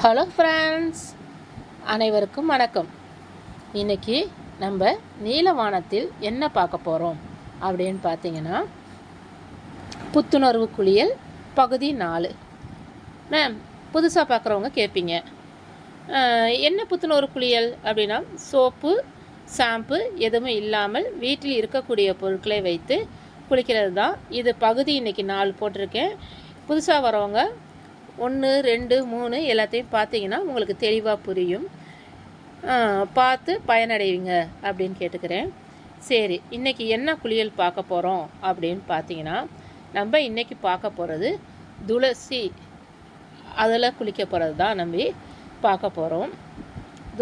Hello friends, அனைவருக்கும் வணக்கம். இன்றைக்கி நம்ம நீலவானத்தில் என்ன பார்க்க போகிறோம் அப்படின்னு பார்த்தீங்கன்னா, புத்துணர்வு குளியல் பகுதி 4. மேம், புதுசாக பார்க்குறவங்க கேட்பீங்க, என்ன புத்துணர்வு குளியல் அப்படின்னா, சோப்பு ஷாம்பு எதுவும் இல்லாமல் வீட்டில் இருக்கக்கூடிய பொருட்களை வைத்து குளிக்கிறது தான். இது பகுதி இன்றைக்கி 4 போட்டிருக்கேன். புதுசாக வரவங்க 1, 2, 3 எல்லாத்தையும் பார்த்தீங்கன்னா உங்களுக்கு தெளிவாக புரியும். பார்த்து பயனடைவீங்க அப்படின்னு கேட்டுக்கிறேன். சரி, இன்றைக்கி என்ன குளியல் பார்க்க போகிறோம் அப்படின்னு பார்த்தீங்கன்னா, நம்ம இன்றைக்கி பார்க்க போகிறது துளசி. அதில் குளிக்க போகிறது தான் நம்ம பார்க்க போகிறோம்.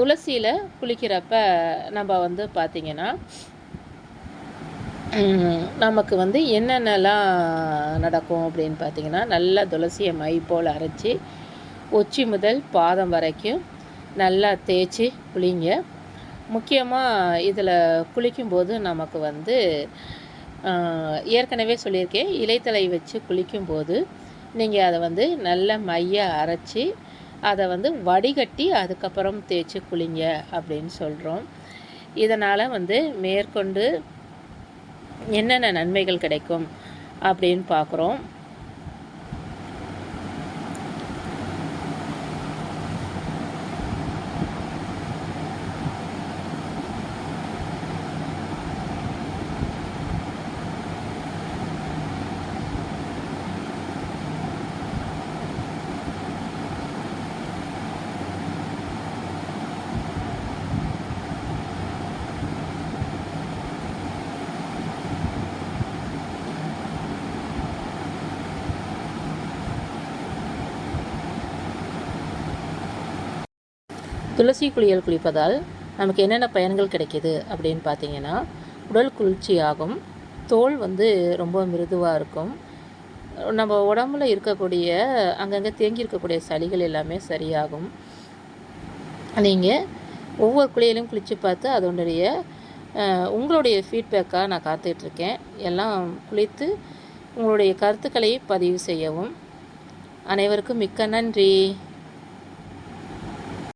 துளசியில் குளிக்கிறப்ப நம்ம பார்த்திங்கன்னா, நமக்கு என்னென்னலாம் நடக்கும் அப்படின்னு பார்த்திங்கன்னா, நல்லா துளசியை மை போல் அரைச்சி உச்சி முதல் பாதம் வரைக்கும் நல்லா தேய்ச்சி குளிங்க. முக்கியமாக இதில் குளிக்கும்போது நமக்கு ஏற்கனவே சொல்லியிருக்கேன், இலைத்தலை வச்சு குளிக்கும்போது நீங்கள் அதை நல்ல மைய அரைச்சி அதை வடிகட்டி அதுக்கப்புறம் தேய்ச்சி குளிங்க அப்படின்னு சொல்கிறோம். இதனால் மேற்கொண்டு என்னென்ன நன்மைகள் கிடைக்கும் அப்படின்னு பார்க்குறோம். துளசி குளியல் குளிப்பதால் நமக்கு என்னென்ன பயன்கள் கிடைக்கிது அப்படின்னு பார்த்தீங்கன்னா, உடல் குளிர்ச்சியாகும், தோல் ரொம்ப மிருதுவாக இருக்கும், நம்ம உடம்புல இருக்கக்கூடிய அங்கங்கே தேங்கி இருக்கக்கூடிய சளிகள் எல்லாமே சரியாகும். நீங்கள் ஒவ்வொரு குளியலையும் குளித்து பார்த்து அதனுடைய உங்களுடைய ஃபீட்பேக்காக நான் காத்துட்ருக்கேன். எல்லாம் குளித்து உங்களுடைய கருத்துக்களை பதிவு செய்யவும். அனைவருக்கும் மிக்க நன்றி.